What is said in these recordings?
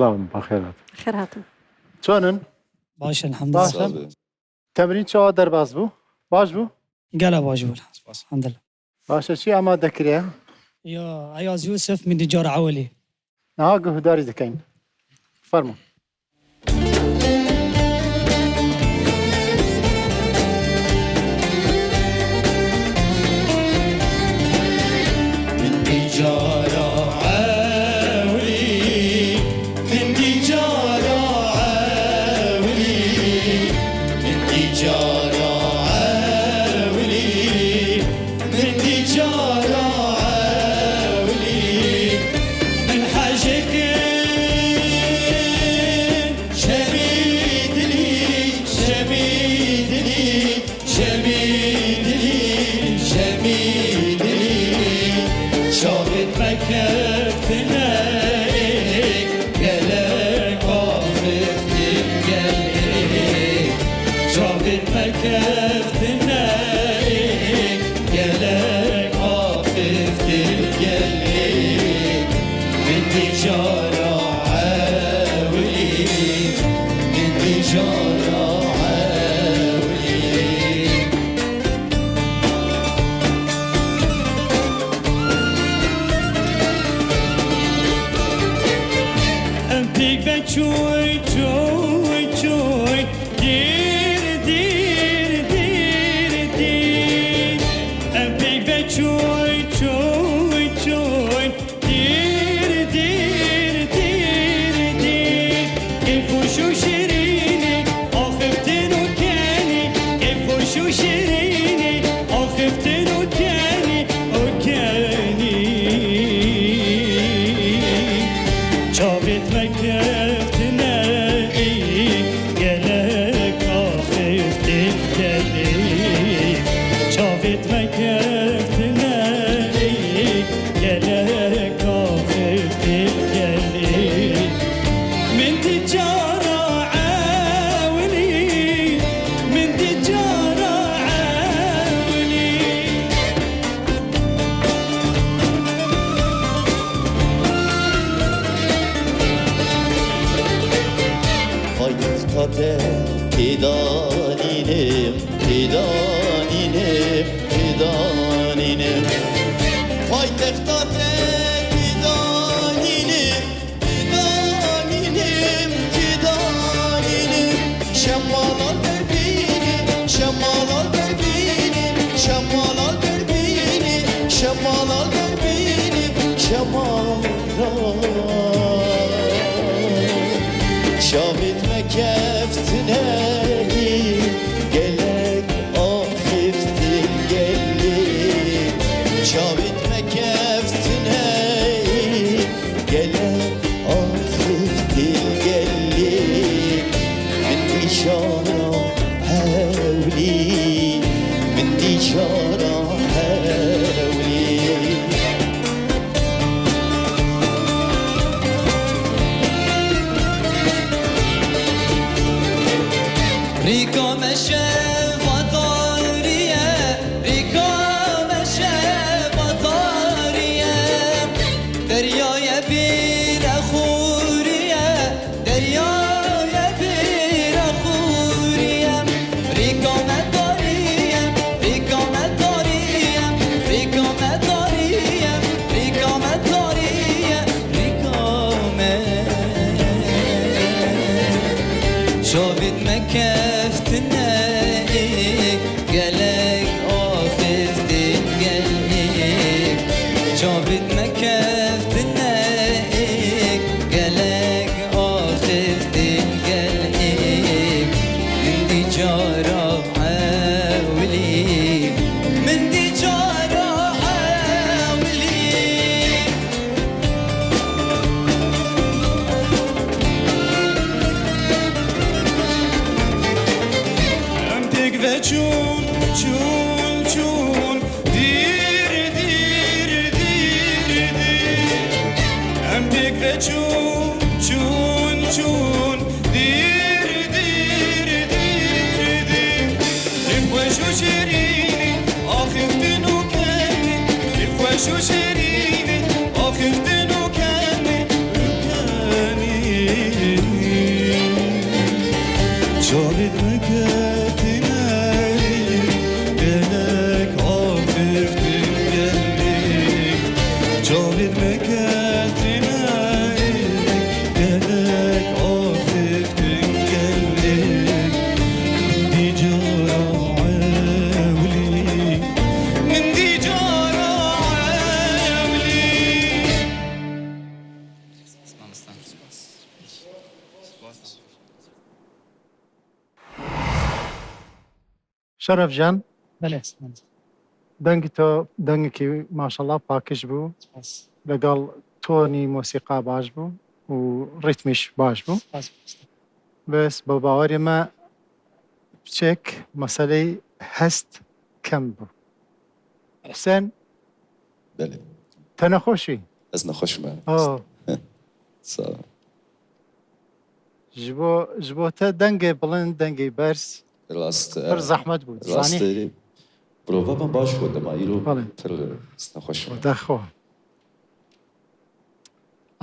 سلام بخیرات. خیر هاتون. چونن؟ باشه الحمد لله. باشن. تمرین چه در باز بو؟ باش بو؟ گله باش بود. الحمد لله. باشه چی آماده کریه؟ یا عیاز یوسف من دیجار عولی. نه گهداری دکین. فرمون. شو شيريني آخفتن وكاني شرف جان بله دنگی تو دنگی که ماشاءالله پاکش بو سپاس لەگەڵ تۆنی مۆسیقا باش بوو و ڕیتمیش باش بوو سپاس بەس بە باوەری مە بچێک مەسەلەی هەست کەم بوو حسێن بله تەنەخۆشی از نخوشم ئۆ سا ji bo te dengê bilind dengê bers راست pir zehmet bû راست zanî پروفا من باش بود اما ایرو بله. پر از نخوشم dexo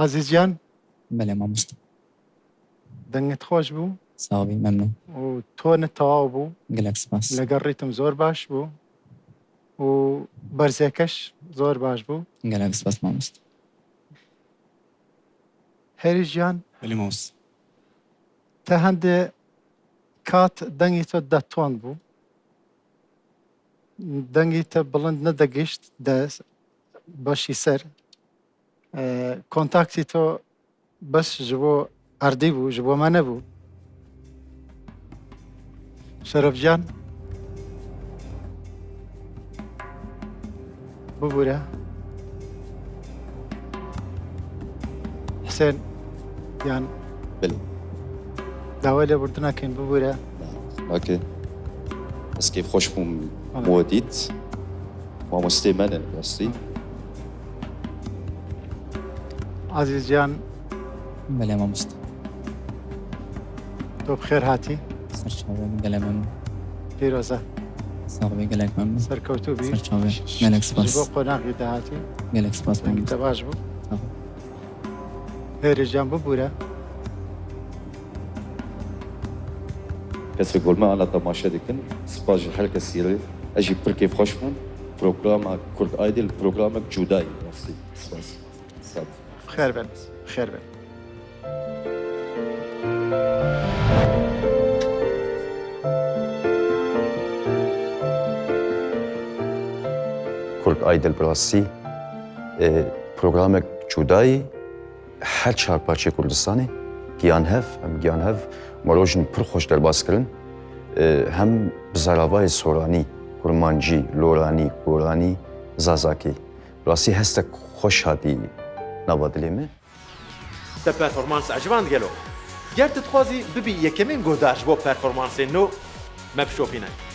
Azîzcan بله مامۆستا dengê xweş bû ساوی مەمنون û tonit tewaw bû gelek spas لەگەڵ ڕیتم زۆر باش بوو û berzêkeş zor baş bû gelek spas مامۆستا herî jiyan بله مامۆستا te hemdê kat dengê te de ton bû dengê te bilind nedigihîşt de başî ser kontaktê to bes ji bo erdê bû ji bo me nebû Şerefcan bibûre Hüseyin yan بله dawa lêbirtinekên bibûre اوکی از کیف خوش بوم بله. مودیت مامۆستای منن راستی Azîzcan بله مامۆستا تۆ بخێر هاتی سەرچاوە gelek مەمنون پیرۆزە ساوی gelek مەمنون سەرکەوتوو بی سەرچاوێ gelek ji bo spas qۆناغی داهاتی gelek spas dengê te مامۆستا baş bû هێرشیان bibûre کسی گل ما آن تماشا دکن سپاس هر کسی ری اجی پر کیف خوش بوم پروگرام کرد آیدل پروگرام جدایی راستی سپاس سلام بخێر بن بخێر بن Kurd Aydel Brasî programek cudayî her çarpçê Kurdistanê giyan hev em giyan hev marojin pir xweş derbas kirin hem bi zaravayê soranî kurmancî loranî goranî zazakî rasî hestek xweş hatî nava dilê me Te performans ecvan gelo. Ger tu dixwazî bibî yekemîn guhdar ji bo performansên nû me bişopîne.